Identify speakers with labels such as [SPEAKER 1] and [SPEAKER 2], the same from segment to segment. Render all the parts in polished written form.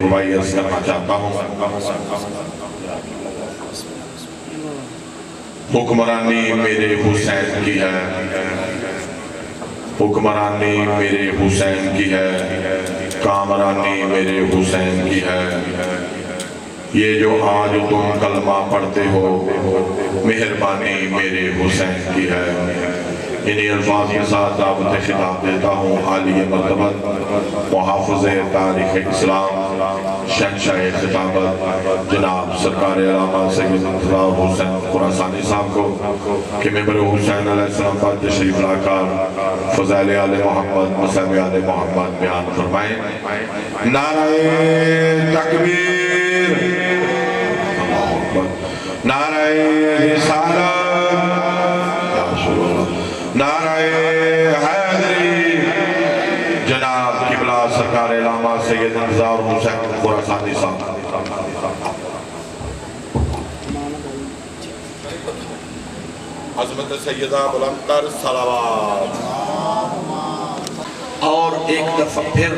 [SPEAKER 1] ربائی عرض کرنا چاہتا ہوں۔ حکمرانی میرے حسین کی ہے، حکمرانی میرے حسین کی ہے، کامرانی میرے حسین کی ہے۔ یہ جو آج تم کلمہ پڑھتے ہو مہربانی میرے حسین کی ہے۔ انہی الفاظ کے ساتھ دعوت خطاب دیتا ہوں عالی مرتبت محافظ تاریخ اسلام شہنشاہ خطابت جناب سرکار علامہ سید انتظار حسین خراسانی صاحب کو کہ ممبر حسین علیہ السلام پر تشریف لا کر فضائل آل محمد مصحب آل محمد بیان فرمائیں۔ نعرہ تکبیر، نعرہ رسالت، نعرہ حیدری، جناب قبلہ سرکار علامہ سید انتظار حسین خراسانی صاحب۔ عظمت سیدہ بلند تر صلوات۔
[SPEAKER 2] اور ایک دفعہ پھر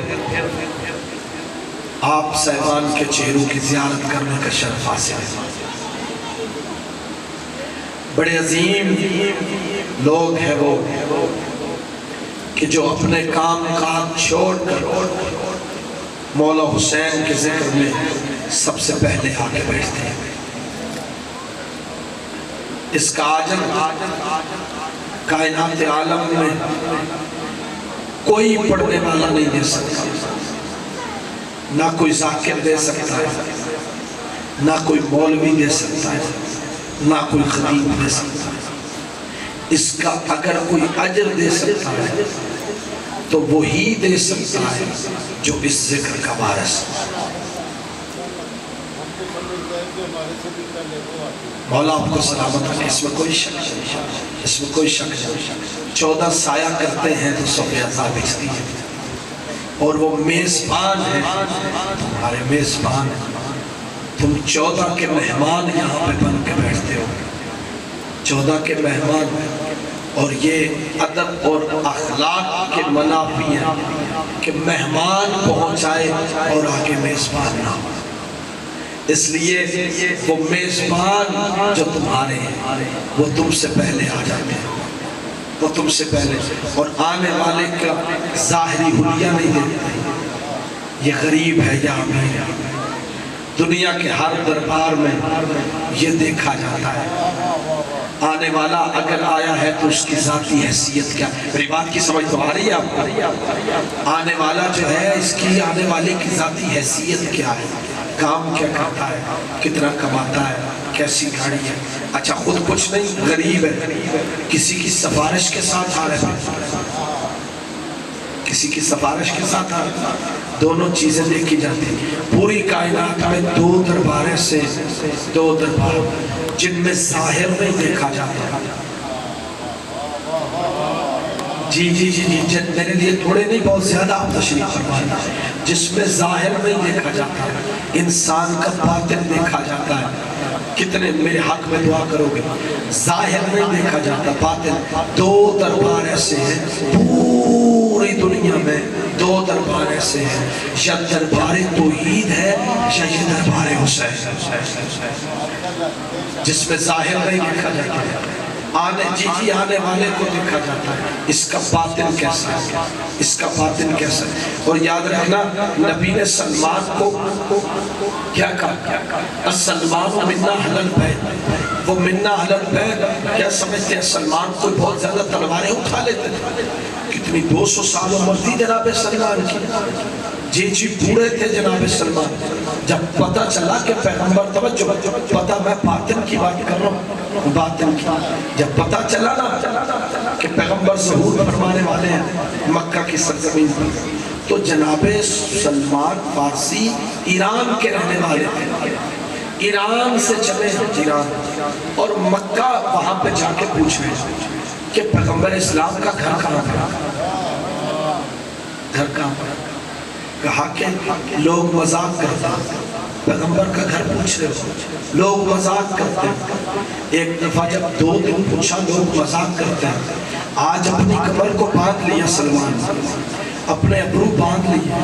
[SPEAKER 2] آپ صاحبان کے چہروں کی زیارت کرنے کا شرف حاصل ہے۔ بڑے عظیم لوگ ہیں وہ کہ جو اپنے کام کاج چھوڑ کر مولا حسین کے ذکر میں سب سے پہلے آگے بیٹھتے ہیں۔ اس کا عجب کائنات عالم میں کوئی پڑھنے والا نہیں دے سکتا، نہ کوئی ذاکر دے سکتا ہے، نہ کوئی مولوی دے سکتا ہے، نہ کوئی خطیب دے سکتا ہے۔ اس کا اگر کوئی اجر دے سکتا ہے تو وہی دے سکتا ہے جو اس ذکر کا وارث۔ مولا آپ کو سلامت رکھے، اس میں کوئی شک نہیں، اس میں کوئی شک نہیں۔ 14 سایہ کرتے ہیں تو صبح عذاب بھیجتی ہے، اور وہ میزبان ہے، تمہارے میزبان ہے۔ تم 14 کے مہمان یہاں پہ بن کے بیٹھتے ہو، 14 کے مہمان، اور یہ ادب اور اخلاق کے منافی ہیں کہ مہمان پہنچائے اور آگے میزبان نہ ہو۔ اس لیے وہ میزبان جو تمہارے ہیں وہ تم سے پہلے آ جاتے ہیں، وہ تم سے پہلے، اور آنے والے کا ظاہری حلیہ نہیں دیتے۔ یہ غریب ہے یا امیر ہے، دنیا کے ہر دربار میں یہ دیکھا جاتا ہے۔ آنے والا اگر آیا ہے تو اس کی ذاتی حیثیت کیا؟ میری بات کی سمجھ تو آ رہی ہے آپ کو؟ آنے والا جو ہے اس کی آنے والے کی ذاتی حیثیت کیا ہے؟ کام کیا کرتا ہے؟ کتنا کماتا ہے؟ کیسی گاڑی ہے؟ اچھا خود کچھ نہیں، غریب ہے، کسی کی سفارش کے ساتھ آ رہے ہیں، کسی کی سفارش کے ساتھ آ رہے ہیں، دونوں چیزیں دیکھی جاتی ہیں۔ پوری کائنات میں 2 دربار سے 2 دربار جن میں ظاہر نہیں دیکھا جاتا۔ جی میرے لیے تھوڑے نہیں بہت زیادہ آپ تشریف فرمائیں۔ جس میں ظاہر نہیں دیکھا جاتا، انسان کا باطن دیکھا جاتا ہے۔ کتنے میرے حق میں دعا کرو گے؟ ظاہر نہیں دیکھا جاتا، باطن۔ 2 دربار ایسے ہیں پوری دنیا میں، 2 دربار ایسے ہیں، یا دربار توحید ہے یا یہ دربار حسین، جس میں ظاہر نہیں دیکھا جاتا ہے، آنے والے کو دیکھا جاتا ہے۔ اس کا باطن کیسا ہے؟ اس کا باطن کیسا ہے؟ اور یاد رکھنا نبی نے سلمان کو کیا کہا؟ سلمان منا اہل البیت، وہ منا اہل البیت کیا سمجھتے ہیں؟ سلمان کو بہت زیادہ تلواریں اٹھا لیتے تھے، کتنی 200 سال عمر تھی جناب سلمان کی، جی پورے تھے جناب سلمان۔ جب پتہ چلا کہ پیغمبر، توجہ، پتہ میں باطن کی بات کر رہا ہوں، باطن کی، جب پتہ چلا نا کہ پیغمبر ظہور فرمانے والے ہیں مکہ کی سرزمین پر، تو جناب سلمان فارسی ایران کے رہنے والے تھے، ایران سے چلے ایران، اور مکہ وہاں پہ جا کے پوچھ رہے کہ پیغمبر اسلام کا گھر کہاں ہے؟ گھر کہاں ہے؟ کہا کہ لوگ مذاق کرتے ہیں، پیغمبر کا گھر پوچھ رہے ہو، لوگ مذاق کرتے ہیں۔ ایک دفعہ جب 2 دن پوچھا لوگ مذاق کرتے ہیں، آج اپنی کمر کو باندھ لیا سلمان، اپنے ابرو باندھ لیے،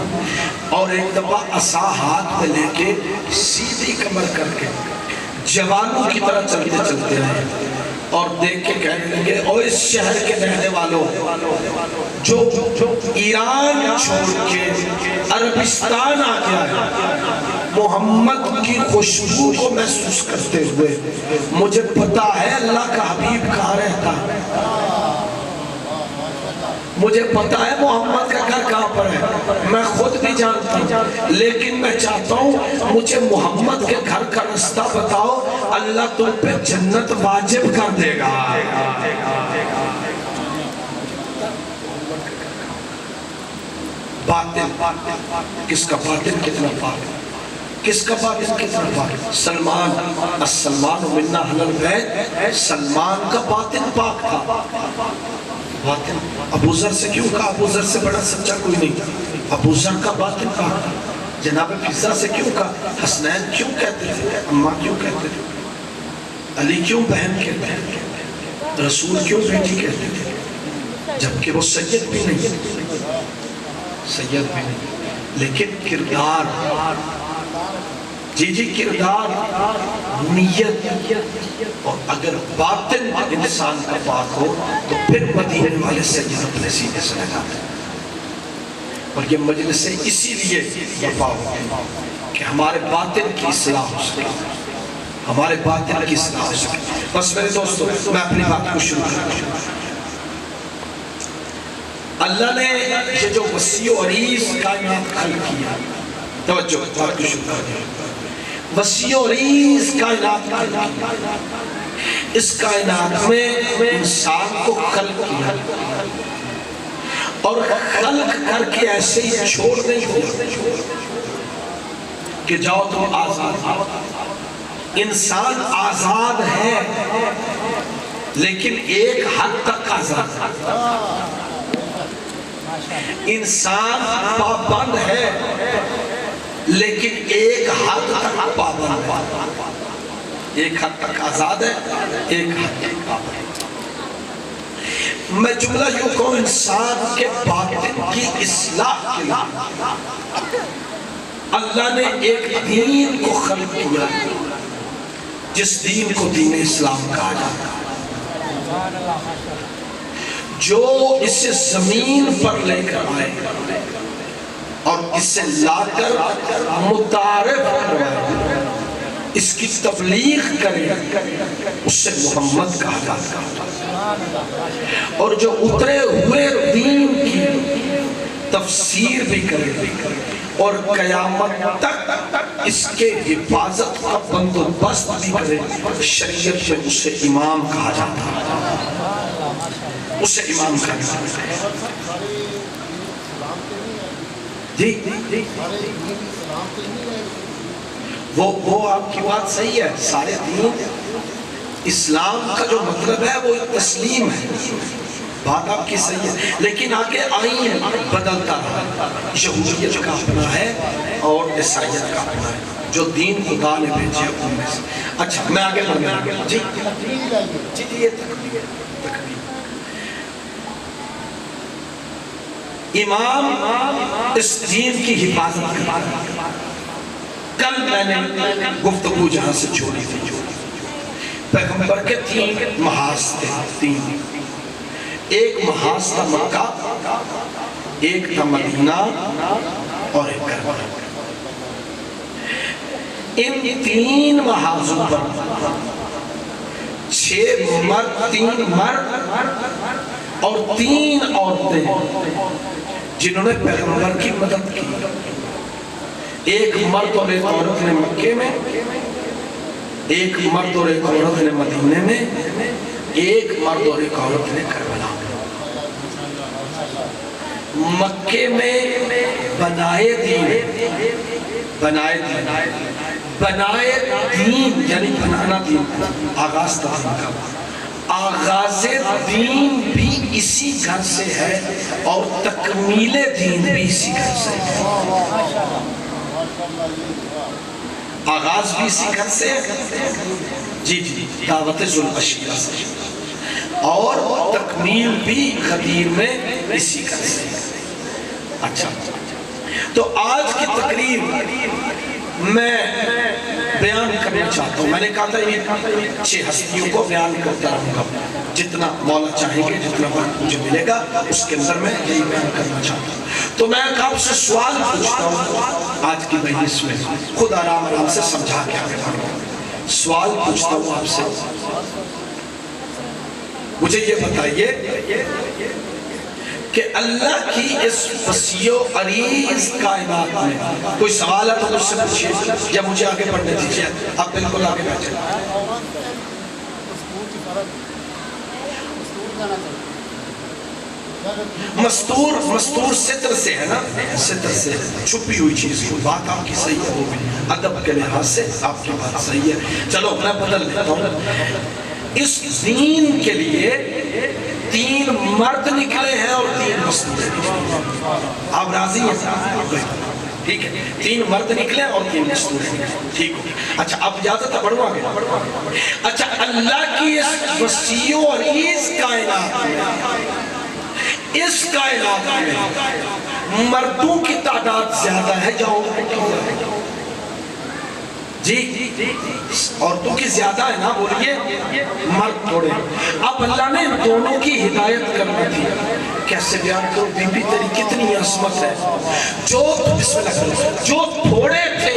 [SPEAKER 2] اور ایک دفعہ عصا ہاتھ میں لے کے سیدھی کمر کر کے جوانوں کی طرح چلتے چلتے رہے اور دیکھ کے کہنے لگے او اس شہر کے رہنے والوں جو ایران چھوڑ کے عربستان آ گیا ہے، محمد کی خوشبو کو محسوس کرتے ہوئے مجھے پتا ہے اللہ کا حبیب کہاں رہتا ہے، مجھے پتا ہے محمد کا گھر کہاں پر ہے، میں خود بھی جانتا ہوں، لیکن میں چاہتا ہوں مجھے محمد کے گھر کا رستہ بتاؤ، اللہ تم پہ جنت واجب کر دے گا۔ باطن، کس کا باطن کتنا پاک، کس کا باطن کتنا پاک؟ سلمان، السلمان منا اہل البیت، سلمان کا باطن پاک تھا۔ باطن ابو ذر سے کیوں کہا؟ ابو ذر سے بڑا سچا کوئی نہیں تھا، ابو ذر کا باطن پاک تھا۔ جناب فضا سے کیوں کہا؟ حسنین کیوں کہتے تھے؟ اماں کیوں کہتے تھے؟ علی کیوں بہن کہتے ہیں؟ رسول کیوں بیٹی کہتے تھے؟ جبکہ وہ سید بھی نہیں، سید بھی نہیں، لیکن کردار، جی جی کردار، نیت، اور اگر باطن انسان کا پاک ہو تو پھر مدینے والے سید اپنے سینے سے لگاتے ہیں۔ اور یہ مجلس اسی لیے برپا ہوتے ہیں کہ ہمارے باطن کی اصلاح ہو سکے، ہمارے باطن کی اصلاح ہو سکے۔ بس میرے دوستو میں اپنی بات کو شروع کرتا ہوں۔ اللہ نے یہ جو وسیع و عریض کائنات خلق کیا، توجہ بات کو شروع کر دیا، وسیع و عریض کائنات خلق کیا، اس کائنات میں انسان کو خلق کیا اور خلق کر کے ایسے ہی چھوڑ نہیں دیا کہ جاؤ تم آزاد۔ انسان آزاد ہے لیکن ایک حد تک آزاد ہے، انسان پابند ہے لیکن ایک حد تک پابند ہے، ایک حد تک آزاد ہے، ایک حد تک پابند ہے۔ میں جملہ یوں کہوں، انسان کے باطن کی اصلاح کے لیے اللہ نے ایک دین کو خلق کیا جس دین کو دین اسلام کہا جاتا ہے، جو اسے زمین پر لے کر آئے اور اسے لا کر متعارف کروائے، اس کی تبلیغ کرے، اسے محمد کہا جاتا ہے، اور جو اترے ہوئے دین کی تفسیر بھی کرے اور قیامت تک اس کے حفاظت کا بندوبست بھی کرے، شریعت میں اسے امام کہا جاتا ہے، اسے امام کہا جاتا ہے۔ جی وہ آپ کی بات صحیح ہے، سارے دین اسلام کا جو مطلب ہے وہ تسلیم ہے، بات آپ کی صحیح ہے، لیکن آگے آئین بدلتا رہا، یہودیت کا اپنا ہے اور عیسائیت کا اپنا ہے، جو دین خدا نے بھیجے ان میں سے۔ اچھا میں آگے بڑھنے لگا، جی یہ تکبیر امام اس دین کی حفاظت کرتا ہے۔ کل میں نے گفتگو جہاں سے چھوڑی تھی، پیغمبر کے 3 محاذ تھے، 3، ایک محاذ تھا مکہ، ایک تھا مدینہ اور ایک کربلا۔ ان 3 محاذوں پر 6 مرد، 3 مرد اور 3 عورتیں جنہوں نے پیغمبر کی مدد کی، ایک مرد اور ایک عورت نے مکے میں، ایک مرد اور ایک عورت نے مدینے میں، ایک مرد اور ایک عورت نے کربلا میں۔ مکے میں بنائے دین یعنی بنانا دین، آغاز تھا دین کا، آغاز دین بھی اسی گھر سے ہے اور تکمیل دین بھی اسی گھر سے ہے، آغاز بھی اسی گھر سے ہے، جی دعوت ذوالعشیرہ سے، اور تکمیل بھی غدیر میں اسی گھر سے ہے۔ اچھا تو آج کی تقریر میں بیان کرنا چاہتا ہوں. میں نے کہا تھا یہ 6 ہستیوں کو بیان کرتا رہوں گا, جتنا مولا چاہیں گے, جتنا وقت مجھے ملے گا اس کے اندر میں یہی بیان کرنا چاہتا ہوں. تو میں آپ سے سوال پوچھتا ہوں آج کی مجلس میں, خود آرام آرام سے سمجھا کے آگے بڑھو. سوال پوچھتا ہوں آپ سے, مجھے یہ بتائیے کہ اللہ کی اس وسیع و عریض کائنات میں کوئی سوال ہے تو مجھ سے پوچھیے, یا مجھے آگے بڑھنے دیجیے. آپ بالکل آگے بیٹھیں. مستور ستر سے ہے نا, ستر سے چھپی ہوئی چیز. بات آپ کی صحیح ہے, وہ بھی ادب کے لحاظ سے آپ کی بات صحیح ہے. چلو میں بدل لیتا ہوں. اس دین کے لیے 3 مرد نکلے ہیں اور 3 مستور. آپ راضی ہیں؟ ٹھیک ہے, 3 مرد نکلے اور 3 مستور. ٹھیک ہے, اچھا اب اجازت ہے بڑھو آگے. اچھا, اللہ کی اس وسیع و عریض کائنات میں, اس کائنات میں مردوں کی تعداد زیادہ ہے یا عورتوں کی؟ جی, عورتوں کی زیادہ ہے نا, بولیے. مرد تھوڑے. اب اللہ نے دونوں کی ہدایت کرنی تھی. کیسے بیان کرو, بی بی تیری کتنی عظمت ہے. جو بسم اللہ کرو, جو تھوڑے تھے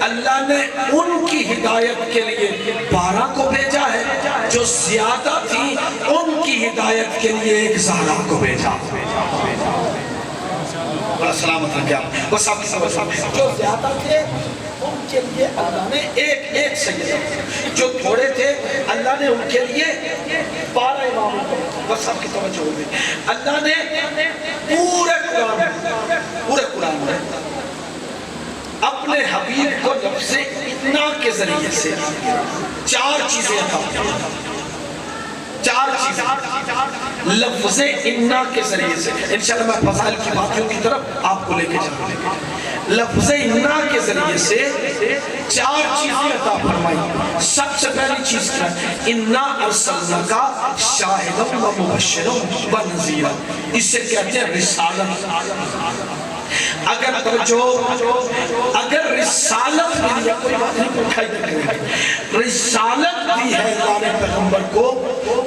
[SPEAKER 2] اللہ نے ان کی ہدایت کے لیے 12 کو بھیجا ہے, جو زیادہ تھی ان کی ہدایت کے لیے 1 زہرا کو بھیجا. بڑا سلامت رکھے آپ. بس آپ کی سمجھ, جو زیادہ تھے ان کے لیے اللہ نے ایک سیدہ, جو تھوڑے تھے اللہ نے ان کے لیے 12 اماموں کو. بس آپ کی توجہ ہو گئی. اللہ نے پورے قرآن میں اپنے حبیب کو لفظ اتنا کے ذریعے سے 4 چیزیں عطا فرمائیں. 4 چیزیں لفظ انا کے ذریعے سے. انشاءاللہ میں فضائل کی باتوں کی طرف آپ کو لے کے جاؤں گا. لفظ انا کے ذریعے سے 4 چیزیں عطا فرمائی. سب سے پہلی چیز کیا ہے؟ انا ارسلناک شاہدا و مبشرا و نذیرا. اس سے کہتے ہیں رسالت. اگر رسالت ملی, کوئی بات نہیں, کوئی کھائی دے, رسالت دی ہے اللہ نے پیغمبر کو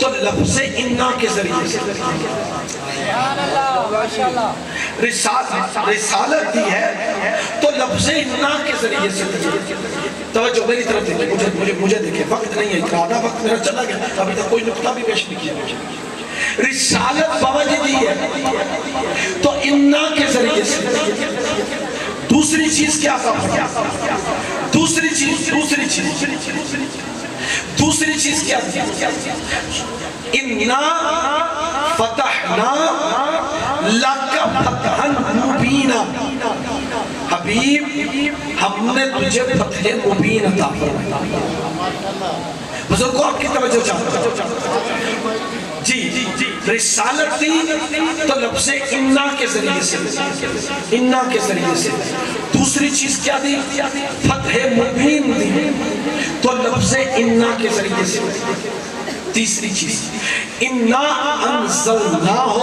[SPEAKER 2] تو لفظ انا کے ذریعے سے. رسالت دی ہے تو لفظ انا کے ذریعے سے. توجہ میری طرف دیکھیں, مجھے دیکھیں, وقت نہیں ہے اتنا, آدھا وقت میرا چلا گیا, ابھی تک کوئی نقطہ بھی پیش نہیں کیا. رسالت باوجہ دی ہے تو انا کے ذریعے سے. دوسری چیز کیا تھا؟ دوسری چیز کیا تھی؟ انا فتحنا لک فتحا مبینا. حبیب ہم نے تجھے فتح مبین عطا فرمایا. بزرگوں آپ کی توجہ چاہتا ہوں. جی, رسالت دی تو لفظ انا کے ذریعے سے, انا کے ذریعے سے. دوسری چیز کیا دی؟ فتح مبین دی تو لفظ انا کے ذریعے سے. تیسری چیز انا انزلناہ,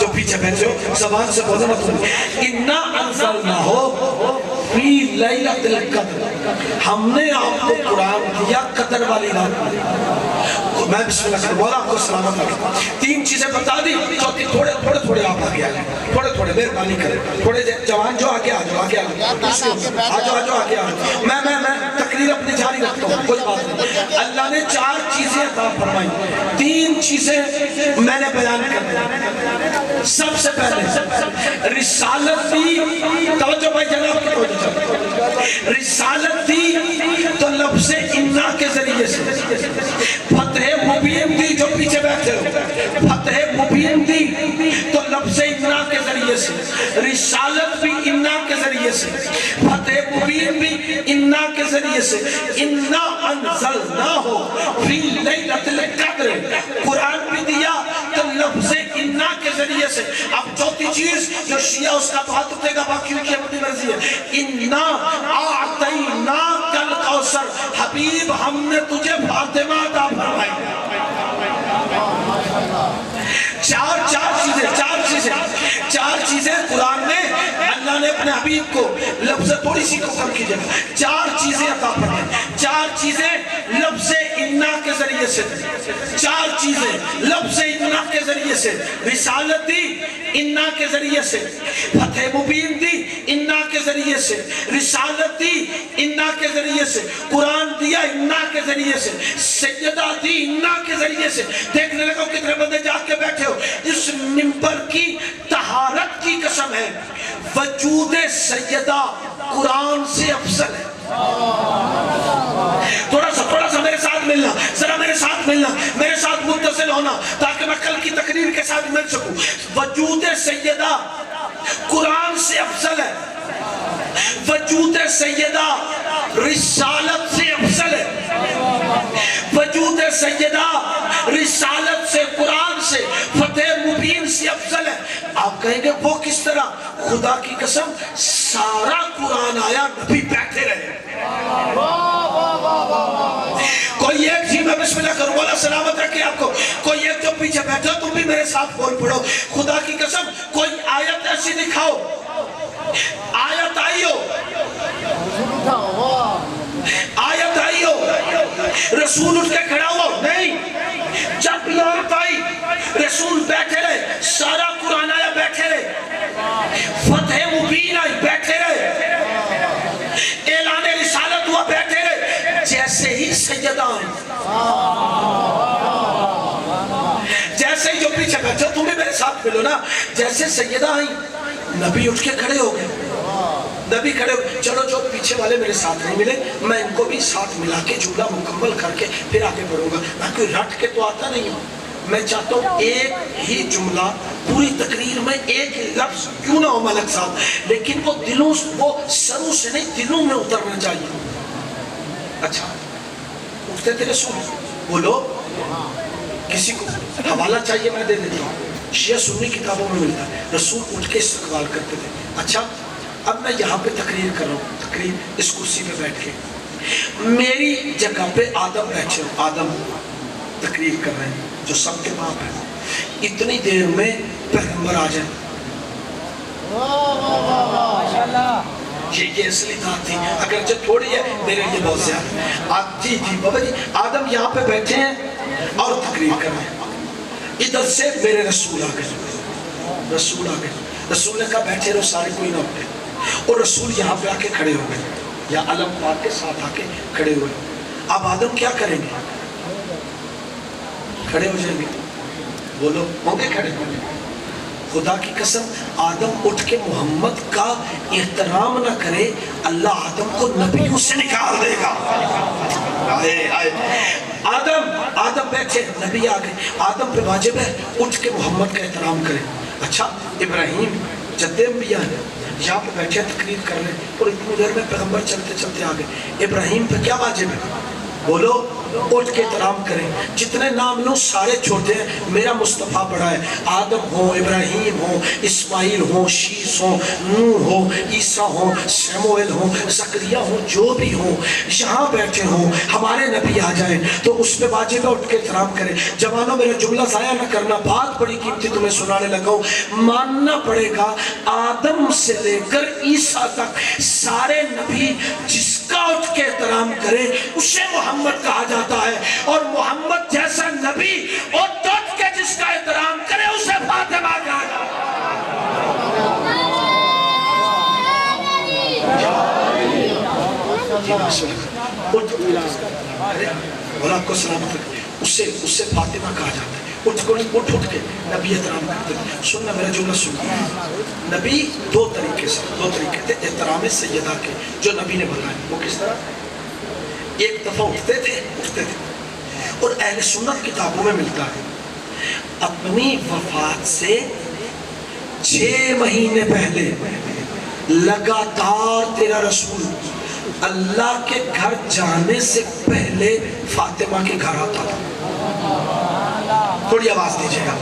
[SPEAKER 2] جو پیچھے بیٹھے ہو زبان سے بولے مت بولے, انا انزلناہ فی لیلۃ القدر. ہم نے آپ کو قرآن دیا قدر والی رات میں. میں بسم اللہ کروں, مولا آپ کو سلامت رکھتا. 3 چیزیں بتا دی, چوتھی تھوڑے آپ آگے آگے, تھوڑے مہربانی کریں, تھوڑے جوان جو آگے آجو, آگے آجو. میں تقریر اپنی جاری رکھتا ہوں, کوئی بات نہیں. اللہ نے 4 چیزیں عطا فرمائی, 3 چیزیں میں نے بیان کر دی. سب سے پہلے رسالت دی. توجہ بھائی جناب کی توجہ, رسالت دی تو لفظ انا کے ذریعے سے. فتح مبین دی, جو پیچھے بیٹھے ہو, فتح مبین دی تو لفظ انا کے ذریعے سے. رسالت بھی انا کے ذریعے سے, فتح مبین بھی انا کے ذریعے سے. انا انزلناہ فی لیلۃ القدر. قرآن بھی دیا تو لفظ انا کے ذریعے سے. اب چوتھی چیز جو شیعہ اس کا بہت اٹھے گا, باقیوں کی اپنی مرضی ہے. انا اعطیناک الکوثر. حبیب ہم نے تجھے فاطمہ عطا فرمائی. چار چیزیں قرآن میں اللہ نے اپنے حبیب کو لفظ تھوڑی سی کو کم کیجئے گا، 4 چیزیں عطا فرمائیں، 4 چیزیں لفظ انا کے ذریعے سے، 4 چیزیں لفظ انا کے ذریعے سے، رسالت دی انا کے ذریعے سے، فتح مبین دی انا کے ذریعے سے، رسالت دی انا کے ذریعے سے، قرآن دیا انا کے ذریعے سے، سیدہ دی انا کے ذریعے سے۔ دیکھنے لگو کتنے بندے جاگ کے بیٹھے ہو، اس منبر کی طہارت کی قسم ہے، وجود سیدہ قرآن سے افضل ہے۔ تھوڑا سا میرے ساتھ ملنا، ذرا میرے ساتھ ملنا، میرے ساتھ متصل ہونا تاکہ میں کل کی تقریر کے ساتھ مل سکوں۔ وجود سیدہ قرآن سے افضل ہے، وجود سیدہ رسالت سے افضل ہے، وجود سیدہ رسالت سے، قرآن سے، فتح مبین سے افضل ہے۔ آپ کہیں گے وہ کس طرح؟ خدا کی قسم سارا قرآن آیا، نبی بیٹھے رہے۔ کوئی ایک جی میں بسم اللہ کروں، اللہ سلامت رکھے آپ کو، کوئی ایک جو پیچھے بیٹھے ہو تم بھی میرے ساتھ بول پڑھو، خدا کی قسم کوئی آیت ایسی دکھاؤ، آیت آئی ہو، آیت آئی ہو، رسول اٹھ کے کھڑا ہوا نہیں، جب آیت آئی رسول بیٹھے رہے، سارا قرآن آیا بیٹھے رہے، فتح مبین آئی بیٹھے رہے، اعلان رسالت ہوا بیٹھے رہے، جیسے ہی سیدہ آئی، جیسے ہی جو پیچھے بیٹھے تم بھی میرے ساتھ ملو نا، جیسے سیدہ آئی نبی اٹھ کے کھڑے ہو گئے، نبی کھڑے ہو گئے، چلو جو پیچھے والے میرے ساتھ نہیں ملے میں ان کو بھی ساتھ ملا کے جملہ مکمل کر کے پھر آگے بڑھوں گا، میں کوئی رٹ کے تو آتا نہیں ہوں، میں چاہتا ہوں ایک ہی جملہ پوری تقریر میں ایک لفظ کیوں نہ ہو ملک صاحب، لیکن وہ دلوں وہ سروں سے نہیں دلوں میں اترنا چاہیے۔ اچھا اٹھتے تھے رسول، بولو کسی کو حوالہ چاہیے میں دے دیتا ہوں، شیعہ سنی کتابوں میں ملتا ہے، رسول اٹھ کے استقبال کرتے تھے۔ اچھا اب میں یہاں پہ تقریر کر رہا ہوں، تقریر اس کرسی پہ بیٹھ کے، میری جگہ پہ آدم بیٹھے ہو، آدم تقریر کر رہے ہیں جو سب کے باپ ہیں، اتنی دیر میں پیغمبر آ جائیں، یہ اصلی بات تھی، اگرچہ تھوڑی ہے میرے لیے بہت زیادہ۔ جی بابا جی آدم یہاں پہ بیٹھے ہیں اور تقریر کر رہے ہیں، ادھر سے میرے رسول آ گئے، رسول آ گئے، رسول نے کہا بیٹھے رہو سارے کوئی نہ اٹھے، اور رسول یہاں پہ آ کے کھڑے ہو گئے، یا علم پاک کے ساتھ آ کے کھڑے ہوئے۔ اب آدم کیا کریں گے؟ کھڑے ہو جائیں گے، بولو ہوں گے کھڑے ہوں گے؟ خدا کی قسم آدم اٹھ کے محمد کا احترام نہ کرے اللہ آدم کو نبیوں سے نکال دے گا۔ آدم بیٹھے نبی آ گئے، آدم پہ واجب ہے اٹھ کے محمد کا احترام کرے۔ اچھا ابراہیم جد انبیاء ہے، یہاں پہ بیٹھے تقریر کر رہے اور اتنی دیر میں پیغمبر چلتے چلتے آ گئے، ابراہیم پہ کیا واجب ہے؟ بولو اٹھ کے احترام کریں، جتنے نام لوں سارے چھوٹے ہیں، میرا مصطفیٰ بڑا ہے، آدم ہو، ابراہیم ہو، اسماعیل ہو، شیس ہو، نوح ہو، عیسیٰ ہو، سیموئیل ہو، زکریا ہو، جو بھی ہو یہاں بیٹھے ہوں، ہمارے نبی آ جائیں تو اس پہ واجب ہے اٹھ کے احترام کریں۔ جوانوں میرا جملہ ضائع نہ کرنا، بات بڑی قیمتی تمہیں سنانے لگا ہوں، ماننا پڑے گا آدم سے لے کر عیسیٰ تک سارے نبی جس کا اٹھ کے احترام کرے اسے محمد کہا جاتا ہے، اور محمد جیسا نبی اور اٹھ کے جس کا احترام کرے اسے فاطمہ کہا جاتا ہے۔ اور آپ کو سلامت رکھے، اسے فاطمہ کہا جاتا ہے۔ اٹھ کے نبی احترام کرتے ہیں۔ سننا میرا جملہ سننا، نبی دو طریقے تھے احترام سیدہ کے جو نبی نے بتائے، وہ کس طرح؟ ایک دفعہ اٹھتے تھے اور اہل سنت کتابوں میں ملتا ہے اپنی وفات سے 6 مہینے پہلے لگاتار تیرا رسول اللہ کے گھر جانے سے پہلے فاطمہ کے گھر آتا تھا۔ تھوڑی آواز دیجیے گا،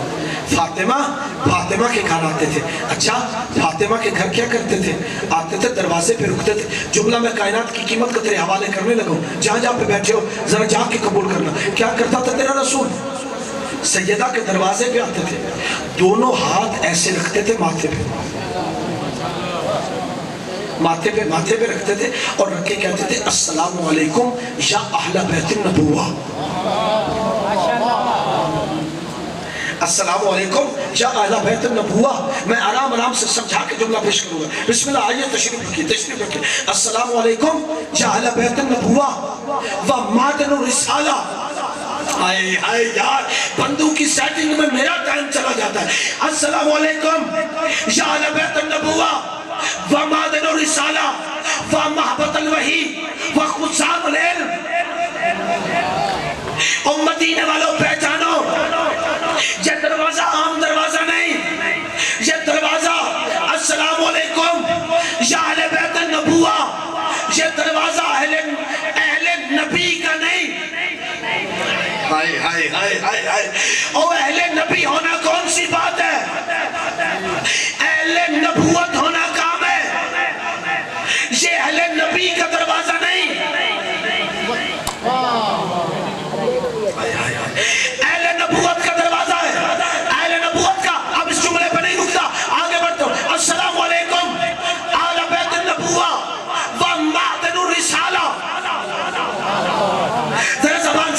[SPEAKER 2] فاطمہ کے گھر آتے تھے۔ اچھا فاطمہ کے گھر کیا کرتے تھے؟ آتے تھے دروازے پہ رکتے تھے۔ جملہ میں کائنات کی قیمت کا تیرے حوالے کرنے لگا ہوں، جہاں پہ بیٹھے ہو ذرا جا کے قبول کرنا۔ کیا کرتا تھا تیرا رسول؟ سیدہ کے دروازے پہ آتے تھے، دونوں ہاتھ ایسے رکھتے تھے ماتھے پہ رکھتے تھے اور رکھ کے کہتے تھے السلام علیکم یا اہل بیت النبوہ، السلام علیکم یا اہل بیت النبوہ۔ میں آرام سے سمجھا کے جملہ پیش کروں گا۔ بسم اللہ، آئیے تشریف رکھیے۔ السلام علیکم یا اہل بیت النبوہ و معدن الرسالہ۔ آئے آئے یار، بندوں کی سیٹنگ میں میرا ٹائم چلا جاتا ہے۔ السلام علیکم یا اہل بیت النبوہ و معدن الرسالہ و محبت الوحی و خصام العلم۔ اور مدینے والوں پہچانو، یہ دروازہ عام دروازہ نہیں، یہ دروازہ السلام علیکم یا اہل بیت النبوہ، یہ دروازہ اہل نبی کا نہیں۔ ہائے ہائے ہائے ہائے ہائے، اور اہل نبی ہونا کون سی بات ہے؟ اہل نبوت ہونا کام ہے، یہ اہل نبی کا دروازہ نہیں۔ اہل نبوت کا دروازہ ہے، اہل نبوت کا۔ اب اس جملے پہ نہیں رکتا، آگے بڑھتا ہوں۔ السلام علیکم اہل بیت النبوہ و معدن الرسالہ۔ ذرا زبان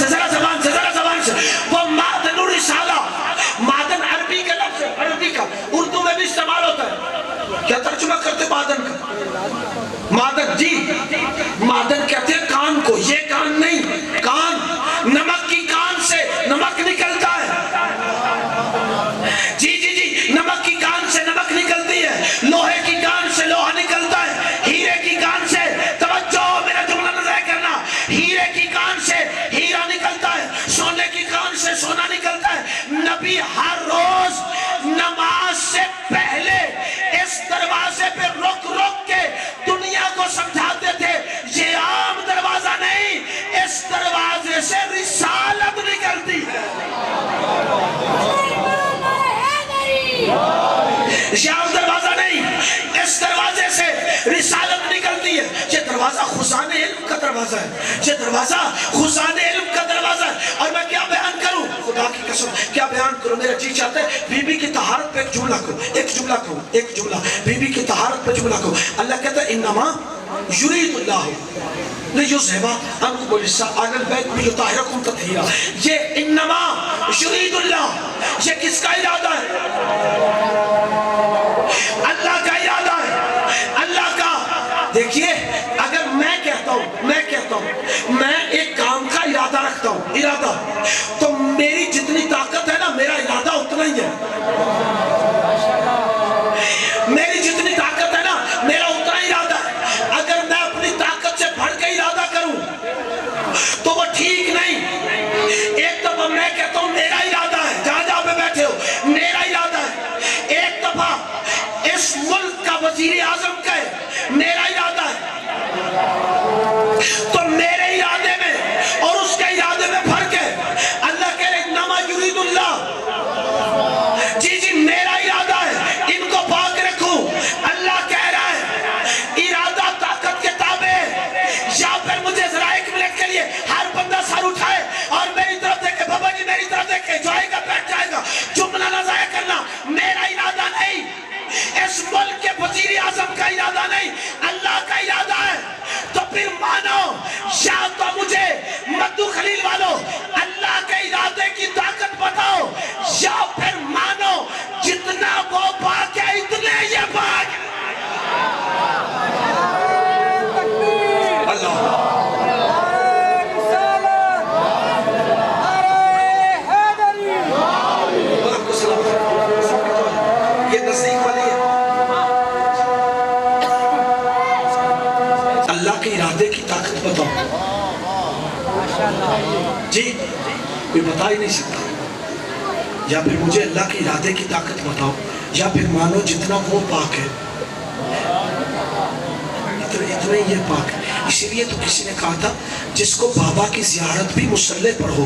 [SPEAKER 2] سے وہ معدن الرسالہ، معدن عربی کا لفظ ہے، عربی کا، اردو میں بھی استعمال ہوتا ہے۔ کیا ترجمہ کرتے معدن کا؟ معدن، جی معدن کہتے ہیں کان کو، یہ کان نہیں، کان، نمک کی کان سے نمک نکلتا ہے، جی جی جی، نمک کی کان سے نمک نکلتی ہے، لوہے کی کان سے لوہا نکلتا ہے، ہیرے کی کان سے، توجہ میرا جملہ نہ ضائع کرنا، ہیرے کی کان سے ہیرا نکلتا ہے، سونے کی کان سے سونا نکلتا ہے۔ نبی ہر روز نماز سے پہلے اس دروازے پہ رک رک کے دنیا کو سمجھاتے تھے یہ عام دروازہ نہیں، اس دروازے سے رسالت نکلتی ہے۔ یہ عام دروازہ نہیں، اس دروازے سے رسالت نکلتی ہے۔ یہ دروازہ خزان علم کا دروازہ ہے، یہ دروازہ خزان علم کا دروازہ ہے۔ اور میں کیا بیان کروں، خدا کی قسم کیا بیان کروں، میرا جی چاہتا ہے بی بی کی طہارت پہ ایک جملہ کروں، ایک جملہ بی بی کی طہارت پہ جملہ کروں۔ اللہ کہتا ہے انما یرید اللہ لیذھب عنکم الرجس اہل البیت ویطہرکم تطہیرا۔ یہ انما یرید اللہ، یہ کس کا ارادہ ہے؟ اللہ کا ارادہ ہے، اللہ کا۔ دیکھیے اگر میں کہتا ہوں میں ایک کام کا ارادہ رکھتا ہوں، ارادہ، تو میری جتنی طاقت ہے نا، میرا ارادہ اتنا ہی ہے۔ میری جتنی طاقت ہے نا، میرا اتنا ہی ارادہ ہے۔ اگر میں اپنی طاقت سے بڑھ کے ارادہ کروں تو وہ ٹھیک نہیں۔ ایک دفعہ میں کہتا ہوں میرا ارادہ ہے، جہاں پہ بیٹھے ہو میرا ارادہ ہے۔ ایک دفعہ اس ملک کا وزیر اعظم کا ہے، میرا ارادہ ہے۔ تو میرے ارادے میں اور اس کے ارادے میں فرق ہے۔ اللہ کہہ رہے انما یرید اللہ، جی جی میرا ارادہ ہے ان کو پاک رکھوں۔ اللہ کہہ رہا ہے ارادہ طاقت کے تابع، یا پھر مجھے ذرا ایک منٹ کے لیے ہر بندہ سر اٹھائے اور میری طرف دیکھے، بابا جی میری طرف دیکھے، جو آئے گا بیٹھ جائے گا، جملہ نہ ضائع کرنا۔ میرا ارادہ نہیں، اس ملک کے وزیر اعظم کا ارادہ نہیں، اللہ کا ارادہ ہے۔ تو پھر مانو، یا تو مجھے مدو خلیل والو اللہ کے ارادے کی طاقت بتاؤ، یا پھر مانو جتنا وہ پاک ہے اتنے یہ پاک ہے۔ اللہ یہ نزدیک والی ہے۔ اللہ کے ارادے کی طاقت بتاؤ، جی کوئی بتا ہی نہیں سکتا۔ یا پھر مجھے اللہ کے ارادے کی طاقت بتاؤ، یا پھر مانو جتنا وہ پاک ہے اتنے یہ پاک ہے۔ اسی لیے تو کسی نے کہا تھا جس کو بابا کی زیارت بھی مصلی پر ہو،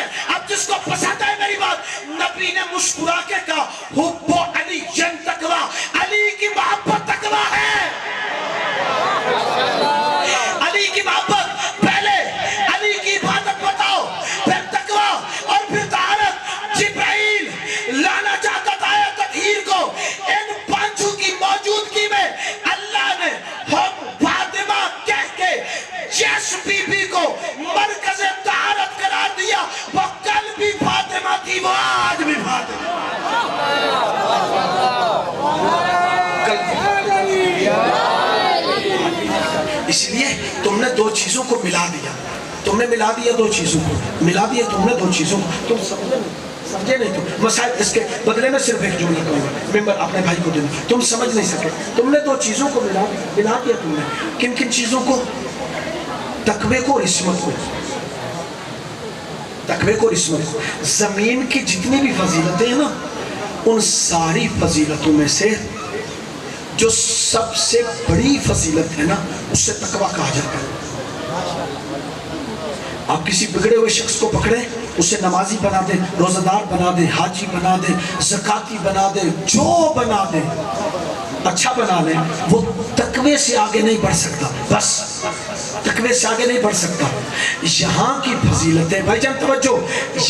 [SPEAKER 2] ہے. اب جس کو پسند ہے میری بات, نبی نے مسکرا کے کہا حب علی تقویٰ, علی کی محبت تقویٰ ہے. علی کی محبت پہلے, علی کی عبادت بتاؤ, پھر تقویٰ اور پھر طہارت. جبرائیل لانا چاہتا تھا تطہیر کو, ان پانچوں کی موجودگی میں اللہ نے ہم فاطمہ کہہ کے جس بی بی کو مرکز طہارت قرار دیا. وہ کل بھی فاطمہ تھی, وہ آج بھی فاطمہ. اس لیے تم نے دو چیزوں کو ملا دیا, تم نے ملا دیا دو چیزوں کو, ملا دیا تم نے دو چیزوں کو. تم سمجھے نہیں, تم مسائل اس کے بدلے میں صرف ایک جملہ کہوں گا, ممبر اپنے بھائی کو دینا. تم سمجھ نہیں سکے, تم نے دو چیزوں کو ملا دیا. تم نے کن کن چیزوں کو؟ تقوی کو اور عصمت کو. تقوی کو اور عصمت کو. زمین کی جتنی بھی فضیلتیں ہیں نا, ان ساری فضیلتوں میں سے جو سب سے بڑی فضیلت ہے نا, اس سے تقوی کہا جاتا ہے. آپ کسی بگڑے ہوئے شخص کو پکڑیں, اسے نمازی بنا دیں, روزہ دار بنا دیں, حاجی بنا دیں, زکاتی بنا دیں, جو بنا دیں, اچھا بنا لیں, وہ تقوی سے آگے نہیں بڑھ سکتا. بس تقوی سے آگے نہیں بڑھ سکتا. یہاں کی فضیلتیں, بھائی جان توجہ,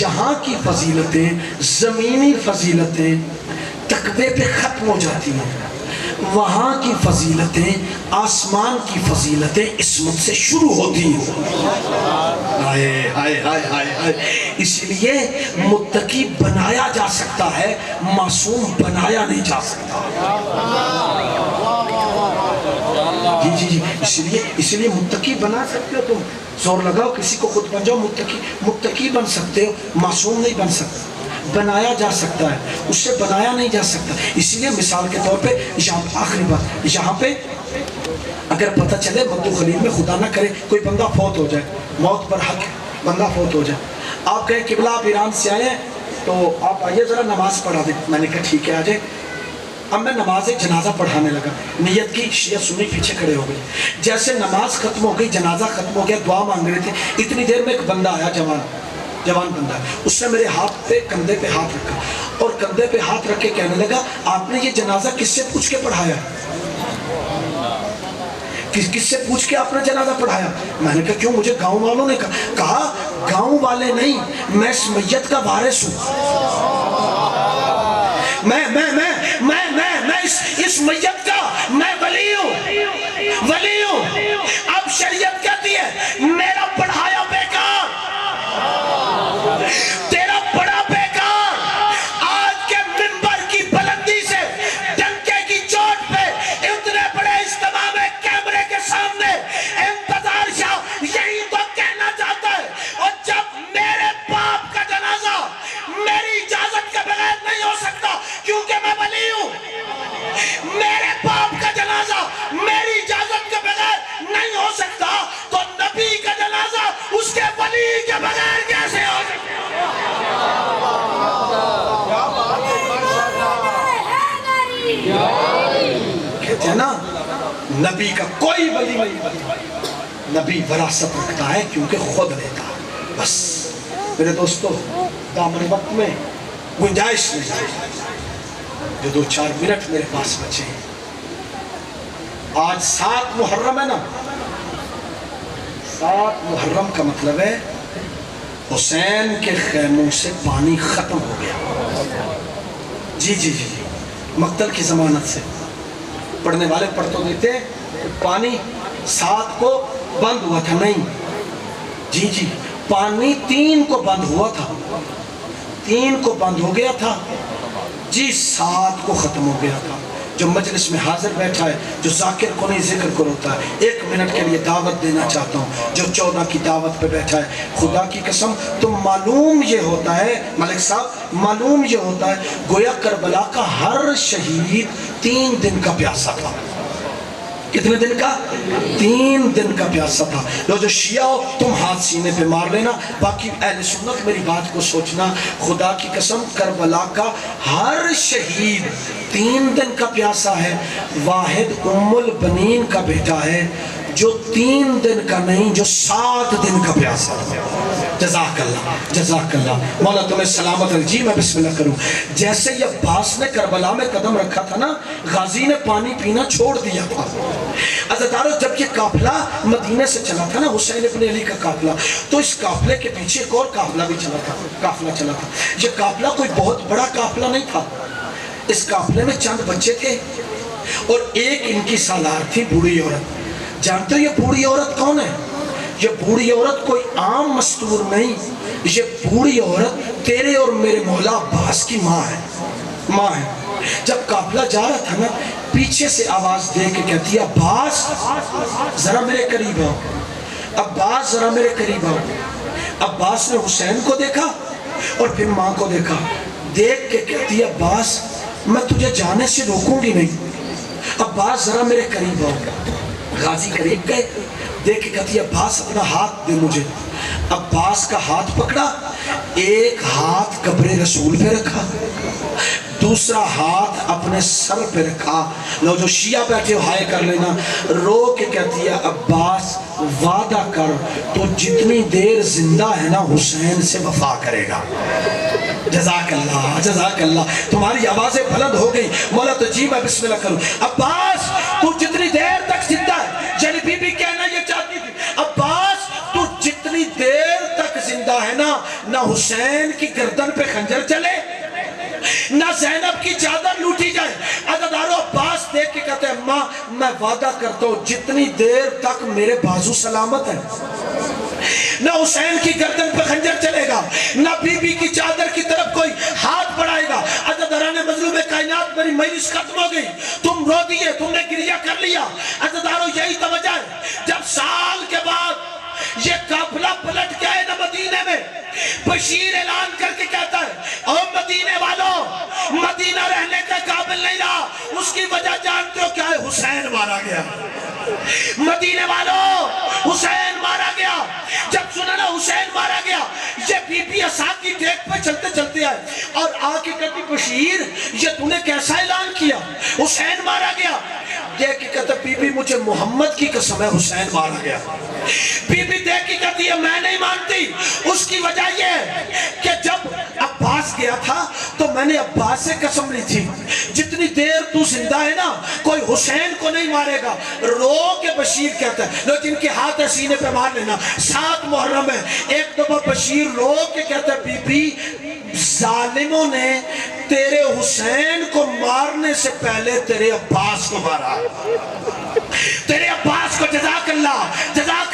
[SPEAKER 2] یہاں کی فضیلتیں, زمینی فضیلتیں تقوی پہ ختم ہو جاتی ہیں. وہاں کی فضیلتیں, آسمان کی فضیلتیں عصمت سے شروع ہوتی ہیں. آئے آئے آئے آئے آئے. اس لیے متقی بنایا جا سکتا ہے, معصوم بنایا نہیں جا سکتا. جی جی جی, اس لیے متقی بنا سکتے ہو تم, زور لگاؤ کسی کو خود بن جاؤ. متقی بن سکتے ہو, معصوم نہیں بن سکتے. بنایا جا سکتا ہے, اس سے بنایا نہیں جا سکتا. اس لیے مثال کے طور پہ یہاں آخری بات, یہاں پہ اگر پتہ چلے مدو خلیل میں خدا نہ کرے کوئی بندہ فوت ہو جائے, موت پر حق ہے, بندہ فوت ہو جائے, آپ کہیں قبلہ آپ ایران سے آئے ہیں تو آپ آئیے ذرا نماز پڑھا دیں. میں نے کہا ٹھیک ہے آ جائے. اب میں نماز جنازہ پڑھانے لگا, نیت کی, شیعہ سنی پیچھے کھڑے ہو گئے. جیسے نماز ختم ہو گئی, جنازہ ختم ہو گیا, دعا مانگ رہے تھے, اتنی دیر میں ایک بندہ آیا, جوان بندہ ہے. اس نے میرے ہاتھ پہ, کندھے پہ ہاتھ رکھا اور کندھے پہ ہاتھ رکھ کے کہنے لگا آپ نے یہ جنازہ کس سے پوچھ کے پڑھایا؟ کس سے پوچھ کے آپ نے جنازہ پڑھایا؟ میں نے کہا کیوں, مجھے گاؤں والوں نے کہا گاؤں والے نہیں, میں اس میت کا وارث ہوں. میں اس میت کا میں ولی ہوں. اب شریعت کہتی ہے میرا پڑھایا بیکار, تیرا بڑا بیکار. آج کے منبر کی بلندی سے, ڈنکے کی چوٹ پہ, اتنے بڑے اجتماع میں کیمرے کے سامنے انتظار شاہ یہی تو کہنا چاہتا ہے. اور جب میرے باپ کا جنازہ میری اجازت کے بغیر نہیں ہو سکتا کیونکہ میں ولی ہوں, میرے باپ کا جنازہ میری اجازت کے بغیر نہیں ہو سکتا, تو نبی کا جنازہ اس کے ولی کے بغیر کیسے ہو سکتا؟ کہتے ہیں نا نبی کا کوئی ولی نہیں, نبی وراثت رکھتا ہے کیونکہ خود لیتا ہے. بس میرے دوستو, دامن وقت میں گنجائش نہیں, جو 2-4 منٹ میرے پاس بچے ہیں. آج 7 محرم ہے نا, 7 محرم کا مطلب ہے حسین کے خیموں سے پانی ختم ہو گیا. جی جی جی, مقتل کی ضمانت سے. پڑھنے والے پڑھ تو دیتے پانی 7 کو بند ہوا تھا, نہیں جی جی, پانی 3 کو بند ہوا تھا, 3 کو بند ہو گیا تھا جی, 7 کو ختم ہو گیا تھا. جو مجلس میں حاضر بیٹھا ہے, جو ذاکر کو نہیں ذکر کو روتا ہے, 1 منٹ کے لیے دعوت دینا چاہتا ہوں. جو 14 کی دعوت پہ بیٹھا ہے, خدا کی قسم تو معلوم یہ ہوتا ہے, ملک صاحب معلوم یہ ہوتا ہے گویا کربلا کا ہر شہید 3 دن کا پیاسا تھا. کتنے دن کا؟ 3 دن کا پیاسا تھا. جو شیعہ ہو تم ہاتھ سینے پہ مار لینا, باقی اہل سنت میری بات کو سوچنا. خدا کی قسم کربلا کا ہر شہید 3 دن کا پیاسا ہے. واحد ام البنین کا بیٹا ہے جو 3 دن کا نہیں, جو 7 دن کا پیاسا ہے. جزاک اللہ مولا تمہیں سلامت رکھے. جی میں بسم اللہ کروں. جیسے یہ عباس نے کربلا میں قدم رکھا تھا نا, غازی نے پانی پینا چھوڑ دیا تھا. عزیزانو جب یہ قافلہ مدینے سے چلا تھا نا, حسین ابن علی کا قافلہ, تو اس قافلے کے پیچھے ایک اور قافلہ بھی چلا تھا. یہ قافلہ کوئی بہت بڑا قافلہ نہیں تھا. اس قافلے میں چند بچے تھے اور ایک ان کی سالار تھی بوڑھی عورت. جانتے ہو یہ بوڑھی عورت کون ہے؟ یہ بوڑھی عورت کوئی عام مستور نہیں, یہ بوڑھی عورت تیرے اور میرے مولا عباس کی ماں ہے. جب قافلہ جا رہا تھا نا, پیچھے سے آواز دے کے کہتی ہے, عباس ذرا میرے قریب آؤ, عباس ذرا میرے قریب آؤ. عباس نے حسین کو دیکھا اور پھر ماں کو دیکھا, دیکھ کے کہتی ہے, عباس میں تجھے جانے سے روکوں گی نہیں, عباس ذرا میرے قریب آؤ. غازی قریب گئے, دیکھ کے کہتی ہے, عباس اپنا ہاتھ دے مجھے. عباس کا ہاتھ پکڑا, ایک ہاتھ قبر رسول پہ رکھا, دوسرا ہاتھ اپنے سر پہ رکھا. لو جو شیعہ بیٹھے ہو ہائے کر لینا. رو کے کہتی ہے, عباس وعدہ کر تو جتنی دیر زندہ ہے نا حسین سے وفا کرے گا. جزاک اللہ تمہاری آوازیں بلند ہو گئی. مولا تو جی میں بسم اللہ کروں. عباس تو جتنی دیر تک زندہ ہے, یعنی بی بی کہنا یہ چاہتی تھی, عباس تو جتنی دیر تک زندہ ہے نا, نہ حسین کی گردن پہ خنجر چلے, نہ زینب کی چادر لوٹی جائے. عزیزانو عباس دیکھ کے کہتے ہیں, ماں میں وعدہ کرتا ہوں جتنی دیر تک میرے بازو سلامت ہے, نہ حسین کی گردن پہ خنجر چلے گا, نہ بی بی کی چادر کی طرف کوئی ہاتھ بڑھائے گا. عزیزان مظلوم کائنات, میری مجلس ختم ہو گئی, تم رو دیے, تم نے گریہ کر لیا. عزیزانو یہی توجہ ہے, جب سال کے بعد یہ قافلہ پلٹ کے آئے نا مدینے میں, بشیر اعلان کر کے کہتا ہے, او مدینے والوں, مدینہ رہنے کا قابل نہیں رہا. اس کی وجہ جانتے ہو کیا ہے؟ حسین مارا گیا. مدینے والوں حسین مارا گیا. جب سنا نا حسین مارا گیا, یہ بی بی اسحاق کی ٹیک پہ چلتے چلتے آئے اور آ کے کہتی, بشیر یہ تو نے کیسا اعلان کیا, حسین مارا گیا. دیکھ کے کہتا, بی بی مجھے محمد کی قسم ہے حسین مارا گیا. بی بی دیکھ کے کہتی ہے, میں نہیں مانتی. اس کی وجہ یہ ہے کہ جب عباس گیا تھا تو میں نے عباس سے قسم لی تھی, جتنی دیر تو زندہ ہے نا کوئی حسین کو نہیں مارے گا. رو کے بشیر کہتا ہے, لو جن کے ہاتھ سینے پہ مار لینا, 7 محرم ہے. ایک دفعہ بشیر رو کے کہتا ہے, بی بی ظالموں نے تیرے حسین کو مارنے سے پہلے تیرے عباس کو مارا, تیرے عباس کو. جزاک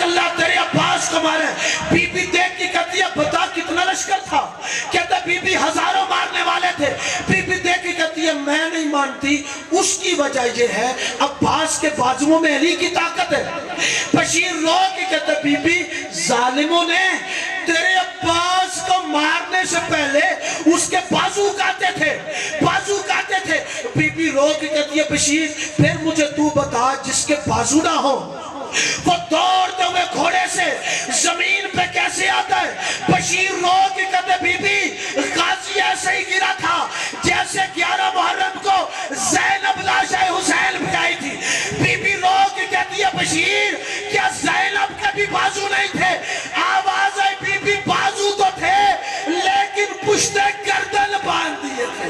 [SPEAKER 2] اللہ تیرے عباس کو مارا. بی بی دیکھ کے کہتی ہے, بتا کتنا لشکر تھا؟ کہتا بی بی ہزاروں مارنے والے تھے. بی بی دیکھ کے کہتی ہے, میں نہیں مانتی. اس کی وجہ یہ ہے عباس کے بازوؤں میں علی کی طاقت ہے. بشیر رو کے کہتا, بی بی ظالموں نے تیرے عباس کو مارنے سے پہلے اس کے بازو کاٹے تھے. بی بی رو کے کہتی ہے, بشیر پھر مجھے تو بتا جس کے بازو نہ ہو وہ دوڑتے ہوئے گھوڑے سے زمین پہ کیسے آتا ہے؟ بشیر رو کے کہتے, بی بی غازی ایسے ہی گرا تھا جیسے 11 محرم کو زینب لاشا حسین بھی آئی تھی. بی بی رو کے کہتی ہے, بشیر کیا زینب کے بھی بازو نہیں تھے؟ آواز ہے, بی بی بازو تو تھے لیکن پشتے گردن باندھ دیے تھے.